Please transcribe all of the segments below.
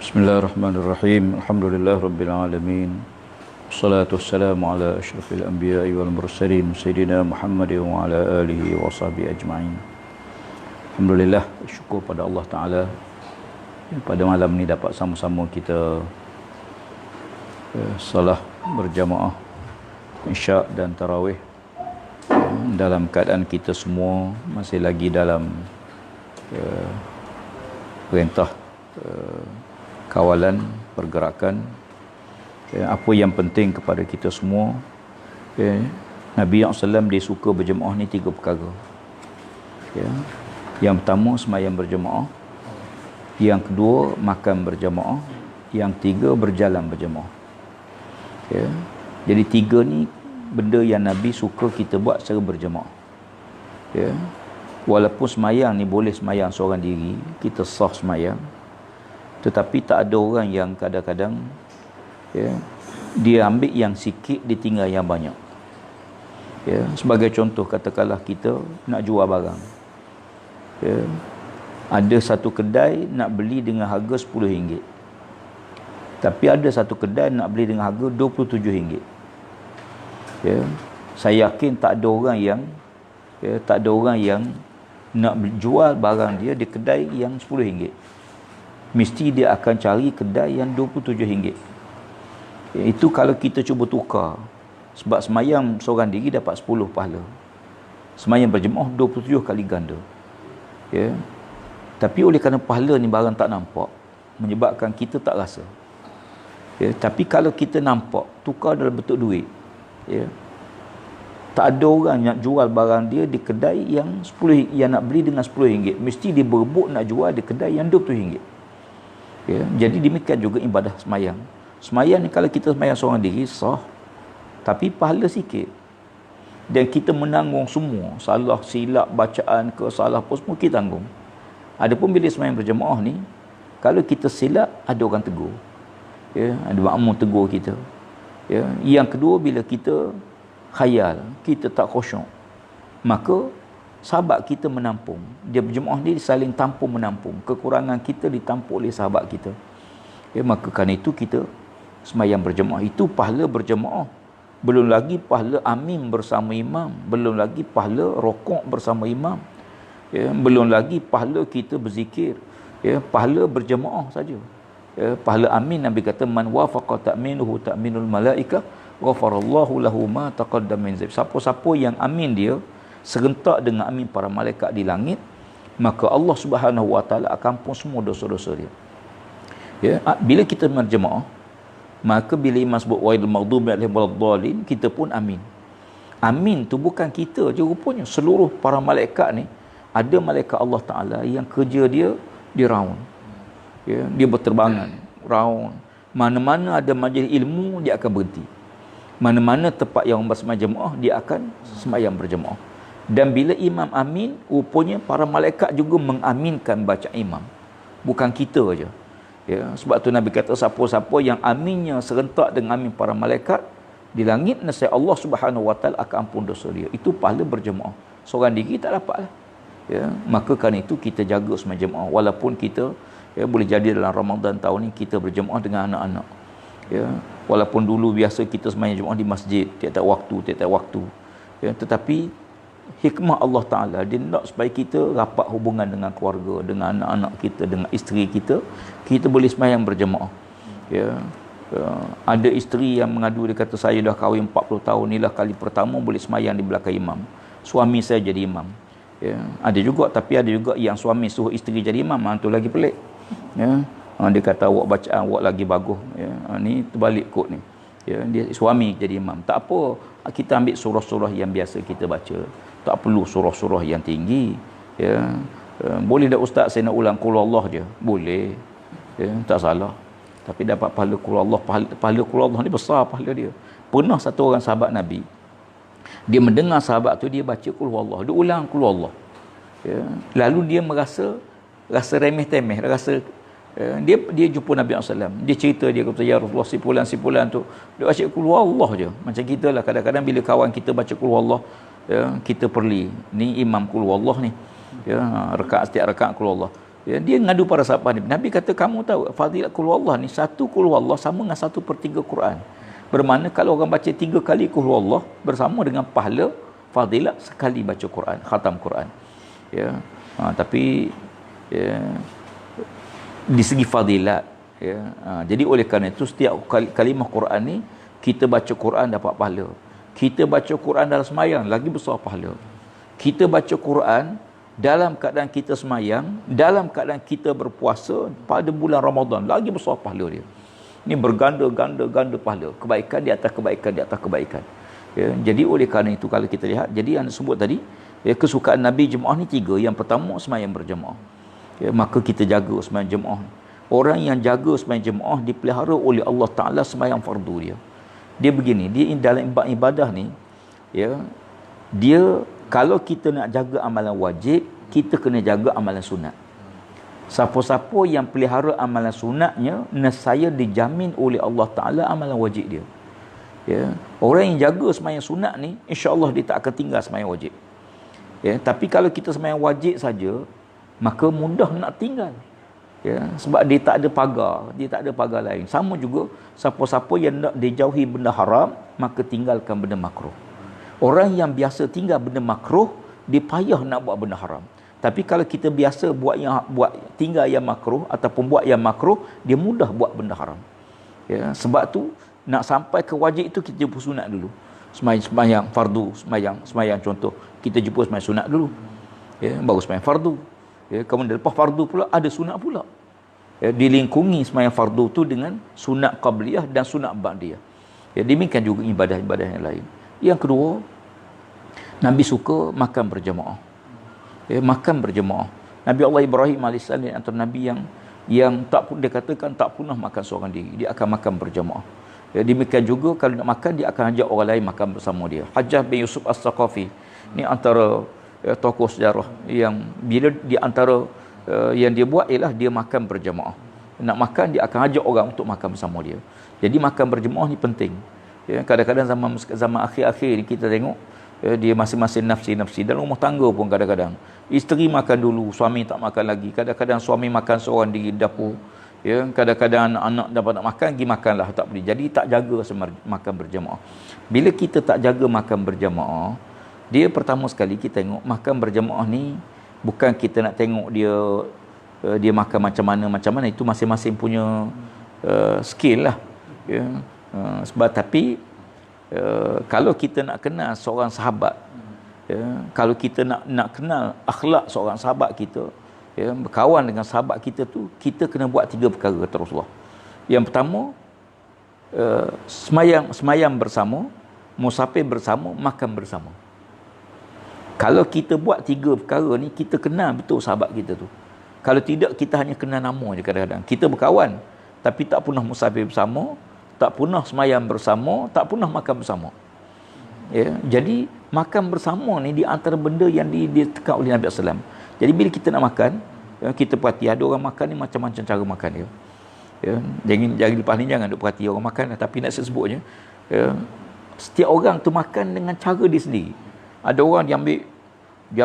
Bismillahirrahmanirrahim. Alhamdulillah rabbil alamin. Wassalatu wassalamu ala asyrafil anbiya'i wal mursalin sayyidina Muhammad wa ala alihi wa sahbihi ajma'in. Alhamdulillah, syukur pada Allah Taala pada malam ni dapat sama-sama kita salah berjamaah Isyak dan tarawih dalam keadaan kita semua masih lagi dalam perintah kawalan pergerakan. Apa yang penting kepada kita semua, Nabi SAW dia suka berjemaah ni 3 perkara. Yang pertama sembahyang berjemaah, yang kedua makan berjemaah, yang tiga berjalan berjemaah. Jadi 3 ni benda yang Nabi suka kita buat secara berjemaah. Walaupun sembahyang ni boleh sembahyang seorang diri, kita sah sembahyang, tetapi tak ada orang yang kadang-kadang dia ambil yang sikit, dia tinggal yang banyak. Sebagai contoh, katakanlah kita nak jual barang, ada satu kedai nak beli dengan harga RM10, tapi ada satu kedai nak beli dengan harga RM27. Saya yakin tak ada orang yang nak jual barang dia di kedai yang RM10. Mesti dia akan cari kedai yang RM27. Itu kalau kita cuba tukar. Sebab semayang seorang diri dapat 10 pahala. Semayang berjemaah 27 kali ganda. Tapi oleh kerana pahala ni barang tak nampak, menyebabkan kita tak rasa. Tapi kalau kita nampak, tukar dalam bentuk duit, tak ada orang nak jual barang dia di kedai yang 10, yang nak beli dengan RM10. Mesti dia berebut nak jual di kedai yang RM20. Jadi demikian juga ibadah semayang. Semayang ni kalau kita semayang seorang diri sah, tapi pahala sikit, dan kita menanggung semua salah silap bacaan ke salah apa semua kita tanggung. Adapun bila semayang berjemaah ni, kalau kita silap ada orang tegur, ada makmum tegur kita. Yang kedua, bila kita khayal, kita tak khusyuk, maka sahabat kita menampung. Dia berjemaah ni saling tampung menampung. Kekurangan kita ditampung oleh sahabat kita. Maka kerana itu kita sembahyang berjemaah. Itu pahala berjemaah. Belum lagi pahala amin bersama imam. Belum lagi pahala rokok bersama imam. Belum lagi pahala kita berzikir. Pahala berjemaah saja. Pahala amin, Nabi kata, man wafaqa ta'minuhu ta'minul malaikah ghafarallahu lahu ma taqaddam min dzanbi. Siapa-siapa yang amin dia serentak dengan amin para malaikat di langit, maka Allah Subhanahu Wa Taala akan ampun semua dosa-dosa dia. Bila kita berjemaah, maka bila imam sebut wailul maghdubi alaihim waladdallin, kita pun amin. Amin tu bukan kita je rupanya, seluruh para malaikat ni. Ada malaikat Allah Taala yang kerja dia di raun. Dia berterbangan raun. Mana-mana ada majlis ilmu, dia akan berhenti. Mana-mana tempat yang bersembahyang jemaah, dia akan sembahyang berjemaah. Dan bila imam amin, rupanya para malaikat juga mengaminkan bacaan imam, bukan kita aja. Sebab tu Nabi kata, siapa-siapa yang aminnya serentak dengan amin para malaikat di langit, nescaya Allah Subhanahu Wa Taala akan ampun dosa dia. Itu pahala berjemaah. Seorang diri tak dapatlah. Maka kerana itu kita jaga sembahyang jemaah. Walaupun kita boleh jadi dalam Ramadan tahun ni kita berjemaah dengan anak-anak. Walaupun dulu biasa kita sembahyang jemaah di masjid tiap-tiap waktu. Tetapi hikmah Allah Ta'ala, dia nak supaya kita rapat hubungan dengan keluarga, dengan anak-anak kita, dengan isteri kita. Kita boleh sembahyang berjemaah. Ada isteri yang mengadu, dia kata, saya dah kahwin 40 tahun, inilah kali pertama boleh sembahyang di belakang imam. Suami saya jadi imam. Ada juga, tapi ada juga yang suami suruh isteri jadi imam. Itu lagi pelik. Dia kata, awak bacaan awak lagi bagus. Ni terbalik kot ni. Dia suami jadi imam. Tak apa, kita ambil surah-surah yang biasa kita baca. Tak perlu surah-surah yang tinggi. Boleh tak ustaz saya nak ulang qul Allah je? Boleh. Tak salah. Tapi dapat pahala qul Allah. Pahala qul Allah ni besar pahala dia. Pernah satu orang sahabat Nabi, dia mendengar sahabat tu dia baca qul Allah, dia ulang qul Allah. Lalu dia merasa remeh-temeh, dia jumpa Nabi SAW. Dia cerita, dia kata, ya Rasulullah, si fulan tu dia baca qul Allah je. Macam kita lah, kadang-kadang bila kawan kita baca qul Allah, kita perli, ni imam qul Allah ni, rakaat setiap rakaat qul Allah. Ya, dia ngadu para sahabat Nabi. Nabi kata, kamu tahu fadilat qul huwallah ni, satu qul huwallah sama dengan 1/3 Quran. Bermakna kalau orang baca 3 kali qul huwallah bersama dengan pahala fadilat sekali baca Quran, khatam Quran. Ya. Tapi ya, di segi fadilat, ya. Jadi oleh kerana itu setiap kalimah Quran ni, kita baca Quran dapat pahala. Kita baca Quran dalam sembahyang lagi besar pahala. Kita baca Quran dalam keadaan kita semayang, dalam keadaan kita berpuasa pada bulan Ramadan, lagi besar pahala dia. Ini berganda-ganda pahala, kebaikan di atas kebaikan di atas kebaikan. Ya, jadi oleh kerana itu kalau kita lihat, jadi yang sebut tadi, ya, kesukaan Nabi jemaah ni 3. Yang pertama semayang berjemaah. Ya, maka kita jaga semayang jemaah. Orang yang jaga semayang jemaah dipelihara oleh Allah Taala semayang fardu dia. Dia begini, dia dalam ibadah ni, ya, dia kalau kita nak jaga amalan wajib, kita kena jaga amalan sunat. Siapa-siapa yang pelihara amalan sunatnya, nescaya dijamin oleh Allah Ta'ala amalan wajib dia. Ya. Orang yang jaga semayang sunat ni, insya-Allah dia tak akan tinggal semayang wajib. Ya. Tapi kalau kita semayang wajib saja, maka mudah nak tinggal. Ya. Sebab dia tak ada pagar, dia tak ada pagar lain. Sama juga, siapa-siapa yang nak dijauhi benda haram, maka tinggalkan benda makruh. Orang yang biasa tinggal benda makruh, dia payah nak buat benda haram. Tapi kalau kita biasa buat tinggal yang makruh ataupun buat yang makruh, dia mudah buat benda haram. Ya, sebab tu nak sampai ke wajib itu kita jumpa sunat dulu. Sembahyang fardu, sembahyang contoh, kita jumpa sembahyang sunat dulu. Ya, baru sembahyang fardu. Ya, kemudian lepas fardu pula ada sunat pula. Ya, dilingkungi sembahyang fardu tu dengan sunat qabliyah dan sunat ba'diyah. Ya, demikian juga ibadah-ibadah yang lain. Yang kedua, Nabi suka makan berjemaah. Ya, makan berjemaah. Nabi Allah Ibrahim AS antara Nabi yang tak pun dia katakan tak pernah makan seorang diri. Dia akan makan berjemaah. Ya, demikian juga kalau nak makan, dia akan ajak orang lain makan bersama dia. Hajjaj bin Yusuf As-Saqafi ni antara tokoh sejarah yang bila di antara yang dia buat ialah dia makan berjemaah. Nak makan, dia akan ajak orang untuk makan bersama dia. Jadi makan berjemaah ni penting. Ya, kadang-kadang zaman akhir-akhir ni kita tengok, ya, dia masing-masing nafsi dalam rumah tangga pun kadang-kadang isteri makan dulu, suami tak makan lagi. Kadang-kadang suami makan seorang di dapur, ya, kadang-kadang anak dapat nak makan, pergi makanlah, tak boleh. Jadi tak jaga makan berjemaah. Bila kita tak jaga makan berjemaah, dia pertama sekali kita tengok makan berjemaah ni bukan kita nak tengok dia makan macam mana, itu masing-masing punya skill lah, ya. Sebab tapi kalau kita nak kenal seorang sahabat, ya, kalau kita nak kenal akhlak seorang sahabat kita, ya, berkawan dengan sahabat kita tu, kita kena buat 3 perkara kata Rasulullah. Yang pertama, semayang bersama, musafir bersama, makan bersama. Kalau kita buat 3 perkara ni, kita kenal betul sahabat kita tu. Kalau tidak, kita hanya kenal nama je kadang-kadang. Kita berkawan tapi tak pernah musafir bersama, tak pernah semayang bersama, tak pernah makan bersama. Ya, jadi makan bersama ni di antara benda yang ditekan oleh Nabi SAW. Jadi bila kita nak makan, ya, kita perhati ada orang makan ni macam-macam cara makan dia. Ya, jangan lepas ni jangan duk perhati orang makan, tapi nak sebutnya, ya, setiap orang tu makan dengan cara dia sendiri. Ada orang dia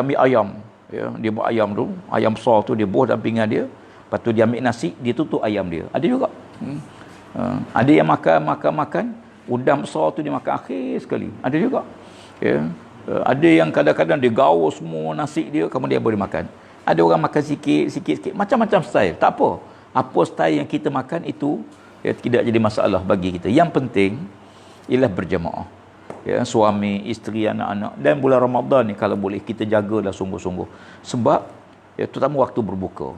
ambil ayam, ya, dia buat ayam tu, ayam besar tu dia buah dalam pinggan dia, lepas tu dia ambil nasi, dia tutup ayam dia. Ada juga. Ada yang makan, udang besar tu dia makan akhir sekali. Ada juga. Ya. Ada yang kadang-kadang dia gaul semua nasi dia, kemudian dia boleh makan. Ada orang makan sikit-sikit, macam-macam style. Tak apa. Apa style yang kita makan itu, ya, tidak jadi masalah bagi kita. Yang penting ialah berjemaah. Ya, suami, isteri, anak-anak. Dan bulan Ramadan ni kalau boleh kita jagalah sungguh-sungguh. Sebab ya, terutama waktu berbuka.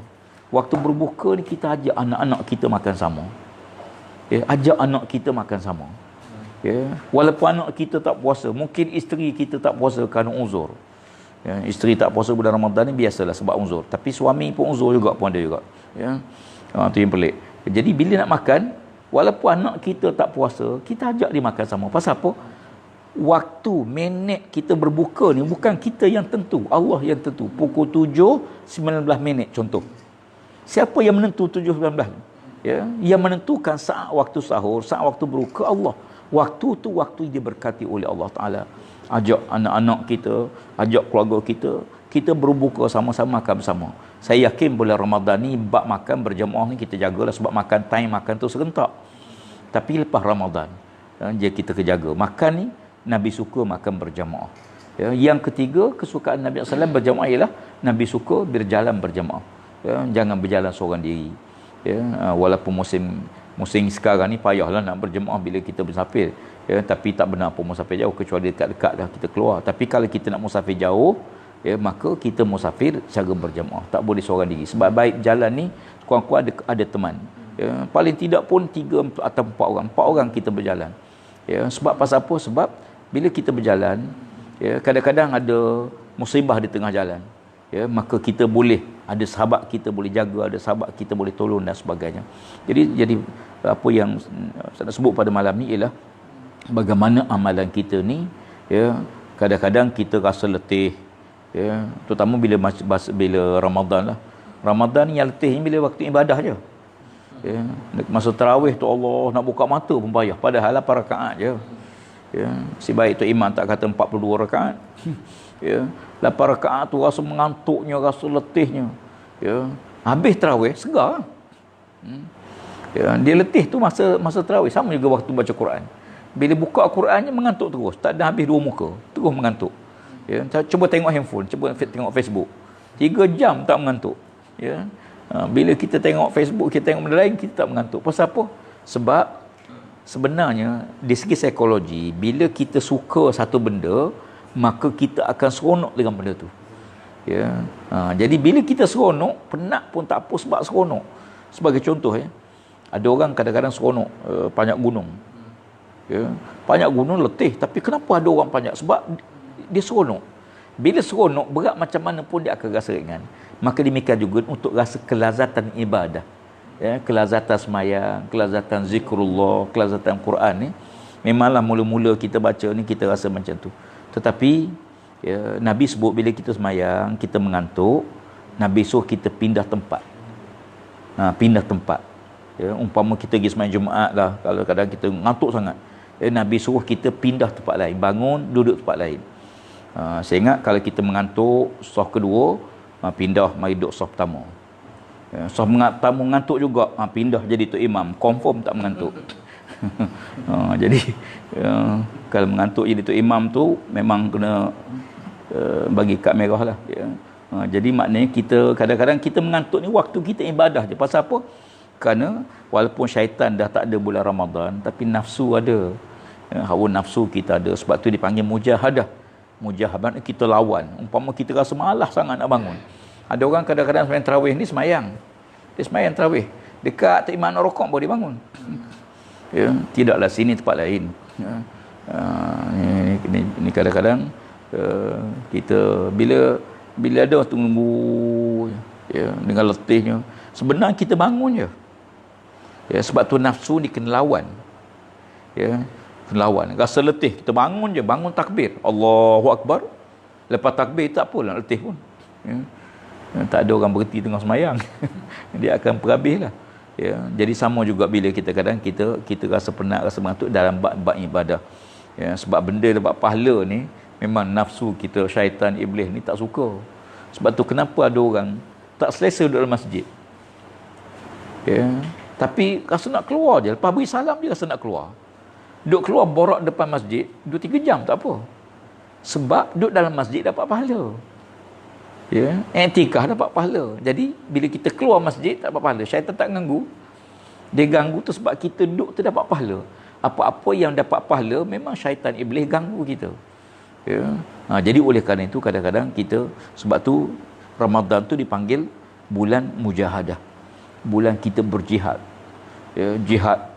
Waktu berbuka ni kita ajak anak-anak kita makan sama. Ya, ajak anak kita makan sama. Ya, walaupun anak kita tak puasa, mungkin isteri kita tak puasa kerana uzur. Ya, isteri tak puasa bulan Ramadan ni biasalah sebab uzur. Tapi suami pun uzur juga, pun ada juga. Ya, tu yang pelik. Jadi bila nak makan, walaupun anak kita tak puasa, kita ajak dia makan sama. Pasal apa? Waktu, minit kita berbuka ni bukan kita yang tentu, Allah yang tentu. Pukul 7:19 contoh. Siapa yang menentu 7:19? Ya, yang menentukan saat waktu sahur, saat waktu berbuka Allah. Waktu tu waktu dia berkati oleh Allah Taala. Ajak anak-anak kita, ajak keluarga kita, kita berbuka sama-sama, makan bersama. Saya yakin bulan Ramadan ni bab makan berjemaah ni kita jagalah, sebab makan time makan tu serentak. Tapi lepas Ramadan je kita kejaga. Makan ni Nabi suka makan berjemaah. Ya, yang ketiga, kesukaan Nabi SAW berjemaah ialah Nabi suka berjalan berjemaah. Ya, jangan berjalan seorang diri. Ya, walaupun musim sekarang ni payahlah nak berjemaah bila kita bersafir. Ya, tapi tak benar pun musafir jauh, kecuali dekat-dekat dah kita keluar. Tapi kalau kita nak musafir jauh, ya, maka kita musafir secara berjemaah. Tak boleh seorang diri. Sebab baik jalan ni kurang-kurang ada teman. Ya, paling tidak pun 3 atau 4 orang. 4 orang kita berjalan. Ya, sebab pasal apa? Sebab bila kita berjalan, ya, kadang-kadang ada musibah di tengah jalan. Ya, maka kita boleh, ada sahabat kita boleh jaga, ada sahabat kita boleh tolong dan sebagainya. Jadi apa yang saya nak sebut pada malam ni ialah bagaimana amalan kita ni, ya, kadang-kadang kita rasa letih, ya, terutama bila Ramadan lah. Ramadan ni yang letih ni bila waktu ibadah je. Ya, masa tarawih tu Allah nak buka mata pun payah, padahal 8 rakaat je. Ya, si baik tu imam tak kata 42 rakaat. Ya, 8 rakaat tu rasa mengantuknya, rasa letihnya. Ya, habis tarawih segar. Ya, dia letih tu masa tarawih, sama juga waktu baca Quran. Bila buka Qurannya mengantuk terus, tak ada habis 2 muka, terus mengantuk. Ya, cuba tengok handphone, cuba tengok Facebook. 3 jam tak mengantuk. Ya. Bila kita tengok Facebook, kita tengok benda lain, kita tak mengantuk. Pasal apa? Sebab sebenarnya di segi psikologi, bila kita suka satu benda, maka kita akan seronok dengan benda tu. Ya. Jadi bila kita seronok, penat pun tak apa sebab seronok. Sebagai contoh, ya, ada orang kadang-kadang seronok panjat gunung. Ya, panjat gunung letih, tapi kenapa ada orang panjat? Sebab dia seronok. Bila seronok, berat macam mana pun dia akan rasa ringan. Maka demikian juga untuk rasa kelazatan ibadah, ya, kelazatan semayang, kelazatan zikrullah, kelazatan Quran ni, memanglah mula-mula kita baca ni kita rasa macam tu. Tetapi ya, Nabi sebut bila kita semayang, kita mengantuk, Nabi suruh kita pindah tempat. Pindah tempat. Ya, umpama kita pergi semayang Jumaat lah, kalau kadang kita ngantuk sangat, ya, Nabi suruh kita pindah tempat lain, bangun, duduk tempat lain. Saya ingat kalau kita mengantuk saf kedua, pindah mari duduk saf pertama. Ya, saf pertama mengantuk juga, pindah jadi tu imam, confirm tak mengantuk. Jadi ya, kalau mengantuk jadi tu imam tu memang kena bagi kad merah lah. Ya. Jadi maknanya kita kadang-kadang kita mengantuk ni waktu kita ibadah je. Pasal apa? Kerana walaupun syaitan dah tak ada bulan Ramadan, tapi nafsu ada. Ya, hawa nafsu kita ada. Sebab tu dipanggil mujahadah. Mujahadah kita lawan. Umpama kita rasa malas sangat nak bangun. Ada orang kadang-kadang semayang tarawih ni semayang. Dia semayang tarawih. Dekat imam nak rokok baru dia bangun. Ya, tidaklah sini tempat lain. Ya. Ini kadang-kadang kita bila ada tunggu, ya, dengan letihnya, sebenarnya kita bangun je. Ya, sebab tu nafsu ni kena lawan. Ya, kena lawan. Rasa letih, kita bangun je, bangun takbir, Allahu Akbar. Lepas takbir tak apa nak letih pun. Ya. Tak ada orang berhenti tengah semayang. Dia akan perhabis lah. Ya, jadi sama juga bila kita kadang kita rasa penat, rasa mengantuk dalam bab ibadah. Ya, sebab benda dapat pahala ni memang nafsu kita, syaitan, iblis ni tak suka. Sebab tu kenapa ada orang tak selesa duduk dalam masjid. Ya, tapi rasa nak keluar je, lepas beri salam dia rasa nak keluar. Duduk keluar borak depan masjid 2-3 jam tak apa. Sebab duduk dalam masjid dapat pahala. Ya, i'tikaf dapat pahala. Jadi bila kita keluar masjid tak dapat pahala. Syaitan tak ganggu. Dia ganggu tu sebab kita duduk tu dapat pahala. Apa-apa yang dapat pahala memang syaitan iblis ganggu kita. Ya. Jadi oleh kerana itu kadang-kadang kita, sebab tu Ramadan tu dipanggil bulan mujahadah. Bulan kita berjihad. Ya, jihad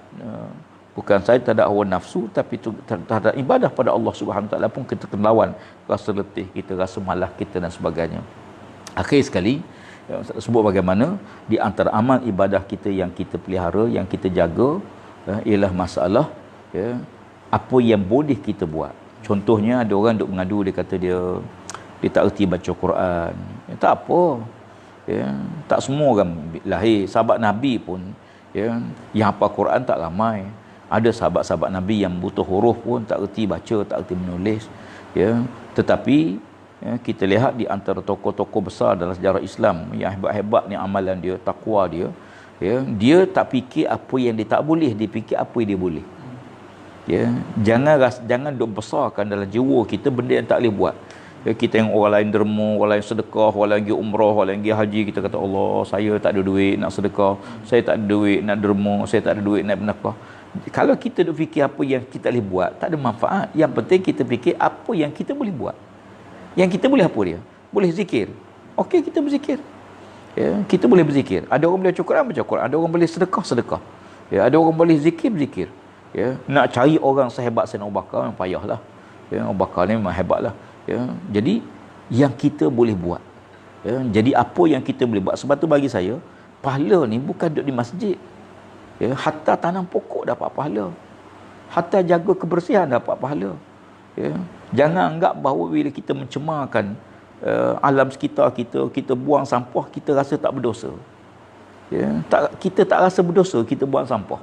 bukan saya tak ada hawa nafsu, tapi terhadap ibadah pada Allah Subhanahu Wa Taala pun kita kena lawan rasa letih kita, rasa malas kita dan sebagainya. Akhir sekali, ya, sebut bagaimana di antara amal ibadah kita yang kita pelihara, yang kita jaga, ialah masalah, ya, apa yang boleh kita buat. Contohnya ada orang duk mengadu, dia kata dia tak erti baca Quran. Ya, tak apa. Ya, tak semua orang lahir. Sahabat Nabi pun, ya, yang hafal Quran tak ramai. Ada sahabat-sahabat Nabi yang butuh huruf pun tak erti baca, tak erti menulis. Ya, tetapi Ya, kita lihat di antara tokoh-tokoh besar dalam sejarah Islam yang hebat-hebat ni amalan dia, takwa dia, ya, dia tak fikir apa yang dia tak boleh, dia fikir apa yang dia boleh. Ya, jangan duk besarkan dalam jiwa kita benda yang tak boleh buat. Ya, kita yang orang lain derma, orang lain sedekah, orang lain pergi umrah, orang lain pergi haji, kita kata Allah, saya tak ada duit nak sedekah, saya tak ada duit nak derma, saya tak ada duit nak bernafkah. Kalau kita duk fikir apa yang kita boleh buat, tak ada manfaat. Yang penting kita fikir apa yang kita boleh buat. Yang kita boleh apa dia? Boleh zikir. Okey, kita berzikir. Ya, kita boleh berzikir. Ada orang boleh baca Quran, baca Quran. Ada orang boleh sedekah, sedekah. Ya, ada orang boleh zikir, berzikir. Ya, nak cari orang sehebat Sayyidina Abu Bakar, memang payahlah. Ya, Abu Bakar ni memang hebatlah. Ya, jadi yang kita boleh buat. Ya, jadi apa yang kita boleh buat. Sebab tu bagi saya, pahala ni bukan duduk di masjid. Ya, hatta tanam pokok dapat pahala. Hatta jaga kebersihan dapat pahala. Ya, jangan anggap bahawa bila kita mencemarkan alam sekitar kita, kita buang sampah, kita rasa tak berdosa. Ya, kita tak rasa berdosa kita buang sampah.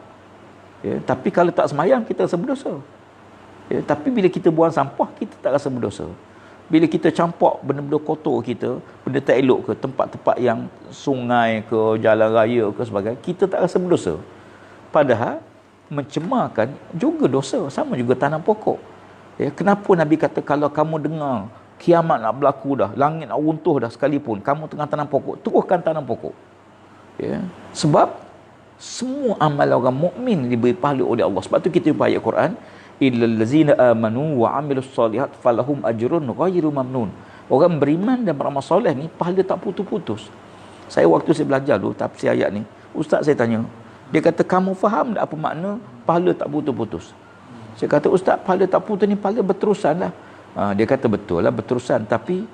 Ya, tapi kalau tak semayang kita rasa berdosa. Ya, tapi bila kita buang sampah kita tak rasa berdosa. Bila kita campak benda-benda kotor kita, benda tak elok ke tempat-tempat yang sungai ke, jalan raya ke sebagainya, kita tak rasa berdosa. Padahal mencemarkan juga dosa, sama juga tanam pokok. Ya, kenapa Nabi kata kalau kamu dengar kiamat nak berlaku dah, langit nak runtuh dah sekalipun, kamu tengah tanam pokok, teruskan tanam pokok. Ya, sebab semua amal orang mukmin diberi pahala oleh Allah. Sebab tu kita jumpa ayat Quran, illal ladzina amanu wa amilus solihat falahum ajrun ghairu mamnun. Orang beriman dan beramal soleh ni pahala tak putus-putus. Saya waktu saya belajar dulu tafsir ayat ni, ustaz saya tanya, dia kata kamu faham tak apa makna pahala tak putus-putus? Saya kata ustaz, pahala tak putus ni pahala berterusan lah. Dia kata betul lah berterusan, tapi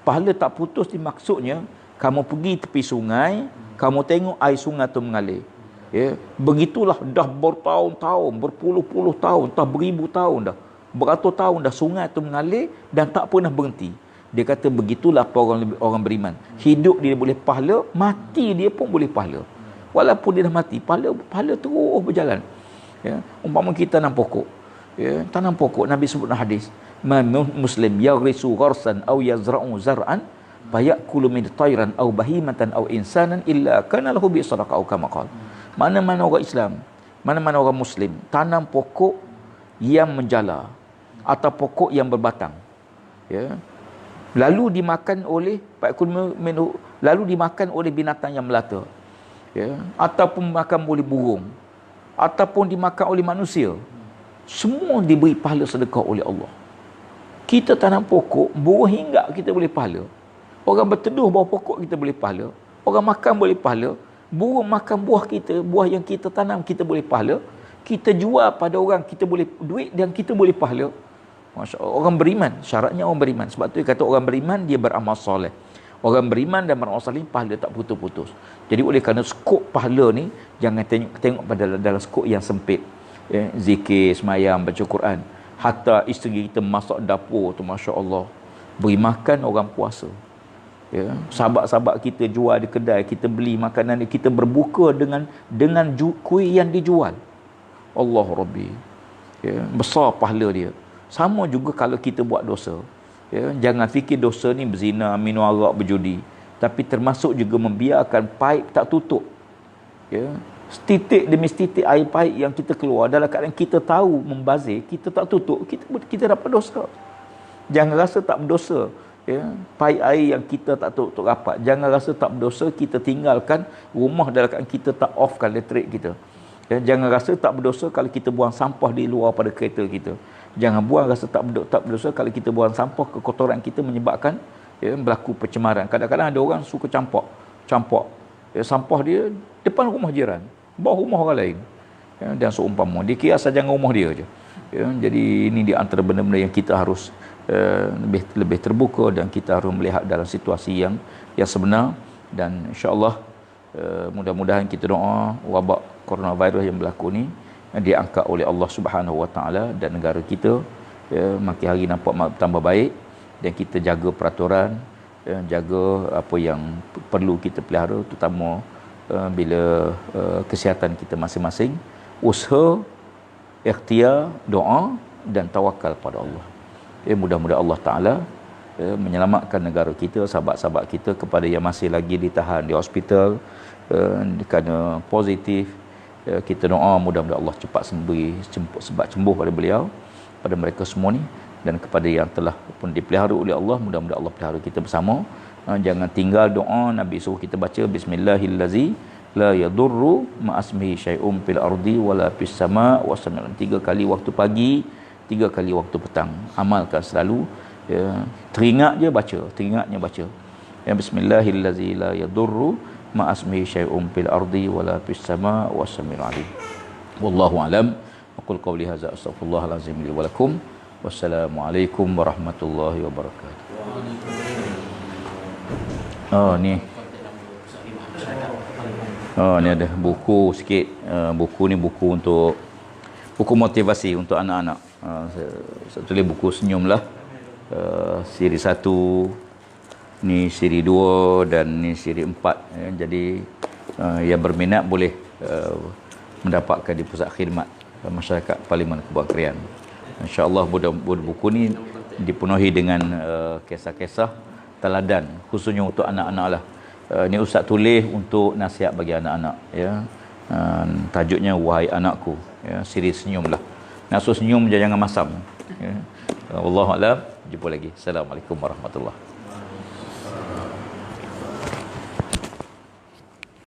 pahala tak putus ni maksudnya kamu pergi tepi sungai, kamu tengok air sungai tu mengalir. Ya, begitulah dah bertahun-tahun, berpuluh-puluh tahun, tak beribu tahun dah, beratus tahun dah sungai tu mengalir dan tak pernah berhenti. Dia kata begitulah orang beriman. Hidup dia boleh pahala, mati dia pun boleh pahala. Walaupun dia dah mati, pahala terus berjalan. Ya, umpama kita tanam pokok. Ya, tanam pokok, Nabi sebut dalam hadis, man muslim yaghrisu gharsan aw yazra'u zar'an fayakulu min tayran aw bahimatan aw insanan illa kana lahu bi sadaqah aw kama qala. Mana-mana orang Islam, mana-mana orang Muslim tanam pokok yang menjala atau pokok yang berbatang, ya, lalu dimakan oleh binatang yang melata, ya, ataupun makan oleh burung, ataupun dimakan oleh manusia, semua diberi pahala sedekah oleh Allah. Kita tanam pokok, burung hinggap kita boleh pahala. Orang berteduh bawah pokok kita boleh pahala. Orang makan boleh pahala. Burung makan buah kita, buah yang kita tanam kita boleh pahala. Kita jual pada orang kita boleh duit dan kita boleh pahala. Masya Allah. Orang beriman, syaratnya orang beriman. Sebab tu dia kata orang beriman dia beramal soleh. Orang beriman dan beramal soleh pahala tak putus-putus. Jadi oleh kerana skop pahala ni jangan tengok pada dalam skop yang sempit. Ya, zikir, semayang, baca Quran. Hatta isteri kita masak dapur tu, Masya Allah, beri makan orang puasa. Ya, sahabat-sahabat kita jual di kedai, kita beli makanan, kita berbuka dengan kuih yang dijual. Allah Rabbi. Ya, besar pahala dia. Sama juga kalau kita buat dosa. Ya, jangan fikir dosa ni berzina, minum arak, berjudi. Tapi termasuk juga membiarkan paip tak tutup. Ya, setitik demi setitik air paip yang kita keluar dalam keadaan kita tahu membazir, kita tak tutup, kita dapat dosa. Jangan rasa tak berdosa. Ya, paip air yang kita tak tutup rapat. Jangan rasa tak berdosa kita tinggalkan rumah dalam keadaan kita tak offkan elektrik kita. Ya, jangan rasa tak berdosa kalau kita buang sampah di luar pada kereta kita. Jangan rasa tak berdosa kalau kita buang sampah, kekotoran kita menyebabkan berlaku pencemaran. Kadang-kadang ada orang suka campak ya, sampah dia depan rumah jiran, bawah rumah orang lain. Ya, dan seumpama dia kira asal jangan rumah dia je. Ya, jadi ini di antara benda-benda yang kita harus lebih terbuka dan kita harus melihat dalam situasi yang sebenar. Dan insya-Allah mudah-mudahan kita doa wabak coronavirus yang berlaku ni diangkat oleh Allah Subhanahu Wa Taala dan negara kita makin hari nampak tambah baik, dan kita jaga peraturan, jaga apa yang perlu kita pelihara, terutama bila kesihatan kita masing-masing, usaha, ikhtiar, doa dan tawakal pada Allah. Mudah-mudahan Allah Ta'ala menyelamatkan negara kita, sahabat-sahabat kita, kepada yang masih lagi ditahan di hospital kerana positif, kita doa mudah-mudahan Allah cepat sembuh pada beliau, pada mereka semua ni, dan kepada yang telah pun dipelihara oleh Allah, mudah-mudahan Allah pelihara kita bersama. Jangan tinggal doa. Nabi suruh kita baca bismillahillazi la yadurru ma'asmihi syai'un fil ardi wala fis sama' wasami'un, 3 kali waktu pagi, 3 kali waktu petang. Amalkan selalu, ya, teringatnya baca, ya, bismillahillazi la yadurru ma'asmihi syai'un fil ardi wala fis sama' wasami'ul alim. Wallahu alam. Aqul qawli hadza astaghfirullahal azim li wa lakum. Wassalamualaikum warahmatullahi wabarakatuh. Ni ni ada buku sikit. Buku ni buku untuk buku motivasi untuk anak-anak. Saya tulis buku senyum lah. Siri 1, ni siri 2 dan ni siri 4. Jadi yang berminat boleh mendapatkan di pusat khidmat masyarakat Parlimen Kebun Krian. InsyaAllah buku ni dipenuhi dengan kisah-kisah teladan, khususnya untuk anak-anak lah. Ni Ustaz tulis untuk nasihat bagi anak-anak, ya. Tajuknya Wahai Anakku, ya, siri senyum lah. Nak suruh senyum jangan masam, ya. Wallahu a'lam. Jumpa lagi. Assalamualaikum warahmatullahi